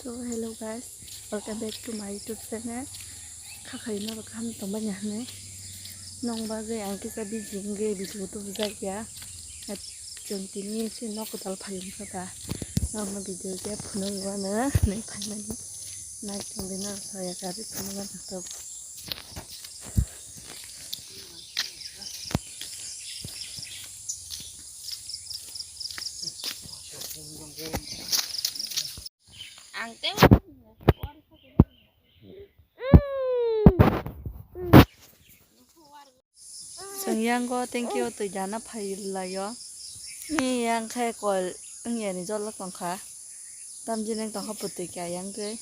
So hello guys, welcome back to my YouTube channel. Kakak ini bakal tambah nyane. Nong bagai angki sabi jingge video tu bijak ya. Jentini si nok dal payung kata. Nong video dia puno wana nih payung. Naik jendina saya cari puno wana tetap. Angte yang go thank you tu jana phai la yo ni yang khai kol ang ye ni jol tong kha tam jin ang tong ha put ka yang te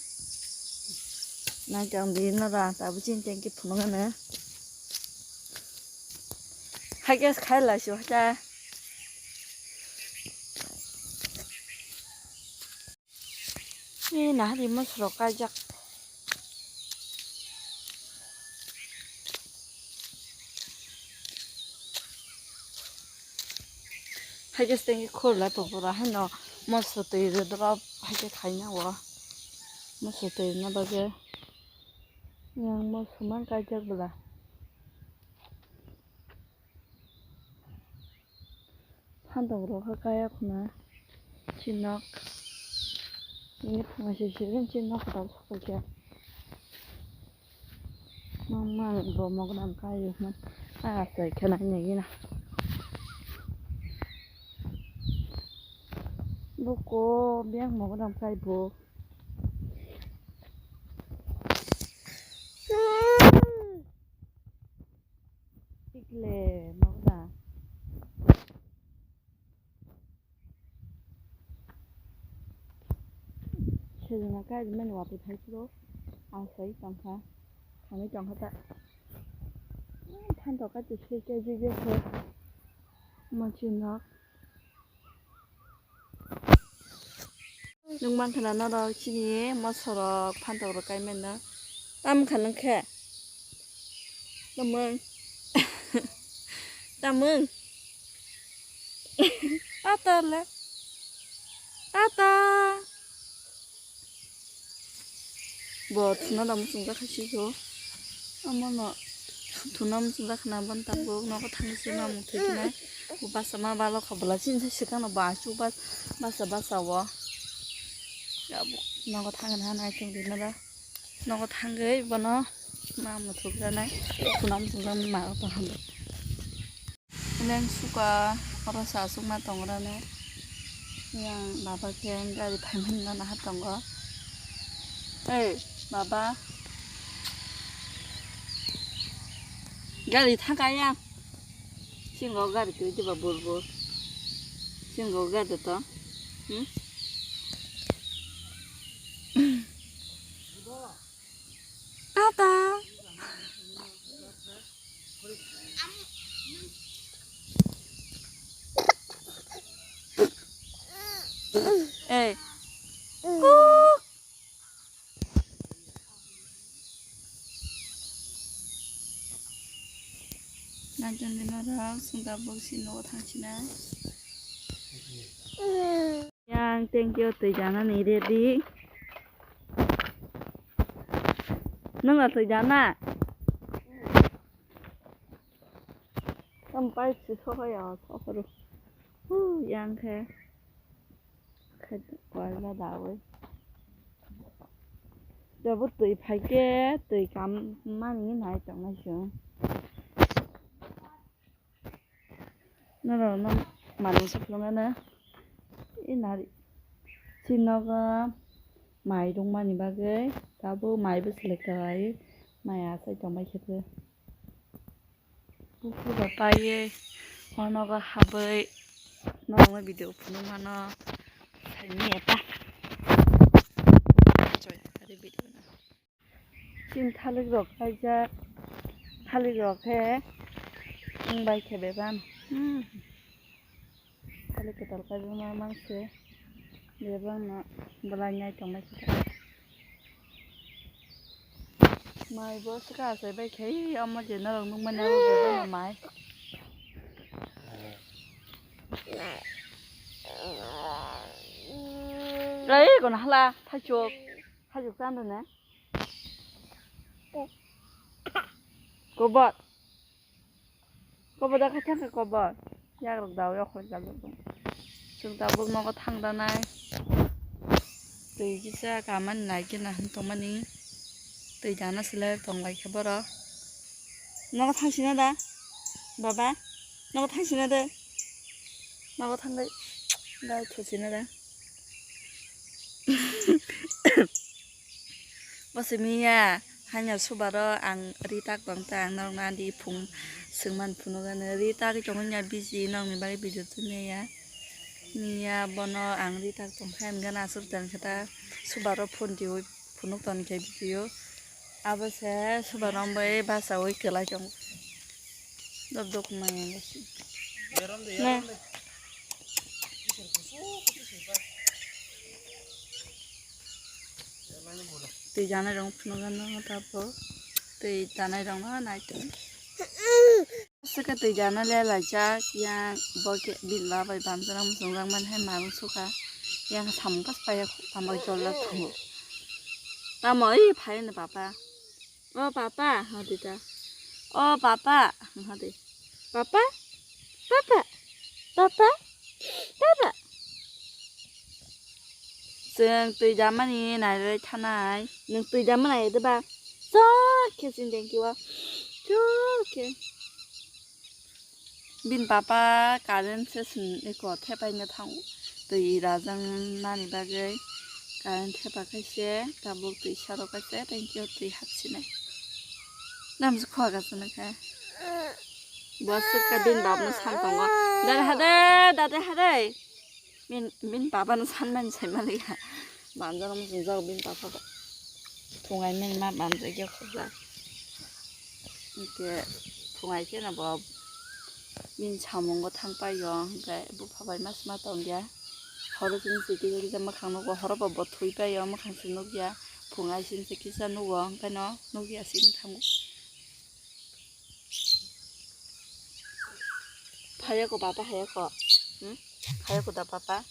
na jang din na ra ta bu jin thank you phun nga na ha ge khai la shu cha ni na di mo sro ka jak 하게 생기 콜라 보고라 하노 뭐서도 이러더라 하게 가냐고 뭐서도 있나 봐게 그냥 뭐 수만 가져보라 한덕으로 할까야구나 진nok ini pengasih 진nok 다 속게 mamma 뭐 먹으면 가요 뭐 알았어요 괜한 얘기나 먹고 미양 먹으면 가이보 이글레 먹나 최근에 가이면 와도 될지도 아서이 정카 강의 정카다 판도까지 실제지게서 뭐지나 능만 그나나라 치니 뭐서러 판도로 깔면나 땀 가는 캐 땀은 땀은 따따래 따따 뭐 두나람 생각하시죠 어머나 두나람 생각하나 번 따고 너가 당신만 못해주네 우바사마 발로 가볼라 진짜 시간은 마시 바사와 야뭐 너가 당근 하나 정도나 너가 당근 이번에 마음 못하잖아 두나람 생각 마음 한번 그냥 수가 알아서 아숙만 동그라네 그냥 마바게 가리 발만나 했던 거 에이 마바 가리 타가야 친구 가리 그지 봐 볼볼 친구 가리 또 응? 아다 에이 꾹 난전리나랑 승답복신으로 당신은 yang 땡겨 뜨잖아 이래디 너가 뜨잖아 좀 빨리 서어요 서로 양해 gọi đảo giờ bút tùy phải cái tùy cảm mang như này chẳng là sướng nó rồi nó mà nó sắp luôn nữa ý là xin nó có mày đúng mà nhìn ba cái tao bố mày bớt lịch rồi mày à sao chồng mày chết rồi bố cứ bảo bay hoa nó có hà bơi nó mới video phụ nó mà nó thấy nhẹ ta rồi cái video này xin thay lịch rồi hay cha thay lịch rồi thế ông bay kẹp bé ban thay lịch cái tàu cái mà mang xe bé ban nó belanja trong mấy cái mai bữa sẽ sẽ bay khí ông mà chuyện nó luôn mình đâu về đó mày đấy còn là thay chuột 가죽 싸는네. 꼬봇. 꼬봇다 같이 할 꼬봇. 야그럭 나오야 걸자고. chúng ta bước nó có thằng ta này từ cái xe cả mình lại kia là tông mình đi từ nhà nó sẽ lên tông lại cái bờ đó nó có thằng xin đó bà ba nó có thằng xin đó nó có thằng đấy đây chỗ xin đó bosmia hanya subaro ang ritak bangtang nong nandi phung sungman phunogan ritak chong nya busy nong ni bari video tune ya Nia bono ang ritak tongkhaim gana surdan kata subaro phone diu phunuk ton ke video abase subaro bai basa oi kela jong dok dok mai ngasi ne tui jana rong phunogan no tapo tui jana rong no nai tu Saka tui jana le la cha yang boke bila bai bam jana musong rang man hai ma suka yang sam kas pa ya tam oi jol la thu tam oi phai na papa o papa ha di ta o papa ha di papa papa papa papa Sương tui jama ni nai le chanai nung tui jama nai de ba so ke sin den ki wa so ke bin papa karen se sin e ko the pai na thang tui ra jang na ni ba ge karen the pa kai se ta bok tui sha ro ka se thank you tui hak sin nai nam su kho ga sun ka bo su ka bin bab na san tong wa da de ha de min papa na san man sai ma le ga ban jang musung jang bin papa ba thong ai men ma ban je ge kho ga 이게 동아이게나 뭐 민참은 거 탕빠요 그러니까 뭐 봐봐 말씀하던 게 허러 진새끼 여기 좀 강노고 허러 뭐 토이빠요 뭐 강신 녹이야 동아이 신새끼 사 녹어 그러니까 너 녹이야 신 탕고 파야고 봐봐 하야고 응 하야고 다 봐봐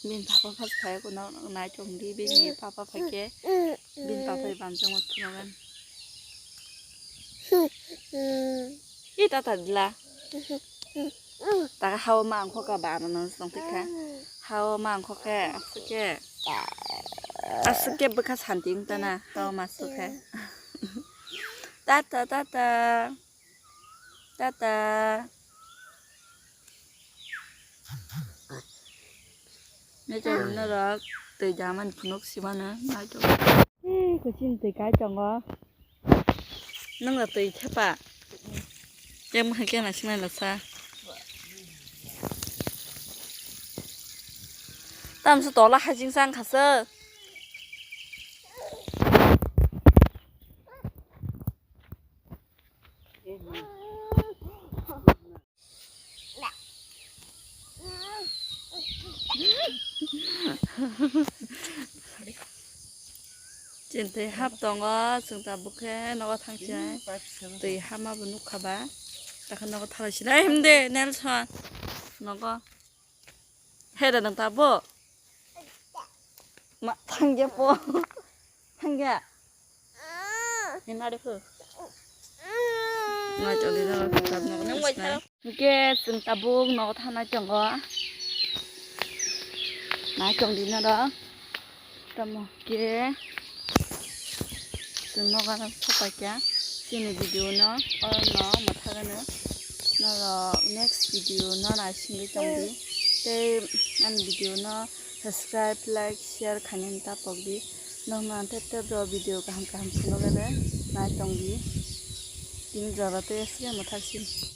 민 봐봐 파스 파야고 너 나이 좀 리빙이 봐봐 파게 민 봐봐 반정을 풀어간 Ita tadla. Ta hawa mang ko ka ba no song tika. Hawa mang ko ka asuke bekas hunting tana hawa masuk ka. Tata tata. Tata. Nãy giờ nó rồi từ nhà mình phun xí mà nữa nói cho. Cái chuyện từ cái chồng á. Nó là tùy thế bà em hay cái này xin này là sao tạm số đó là hai chính sang khá sơ trên tay hấp tòng á chúng ta bốc hết nó có thang trái tay hấp mà vẫn nút khá bá ta không nó có thang gì đấy em đi nè sao nó có hết rồi ta bốc mà thang gì bốc thang gì nhìn nào đi phơi nói cho đi đâu tập nó cũng này ok chúng ta bốc nó có thang nào chẳng có nói chồng đi nào đó tầm ok nó có số xin video nó mà thay nữa nó là next video nó là xin cái trong đi để ăn video nó subscribe like share khả năng ta bọc đi nó mà tiếp rồi video cả ham xin nó cái đấy nói trong đi tin giờ là tôi sẽ mà thay xin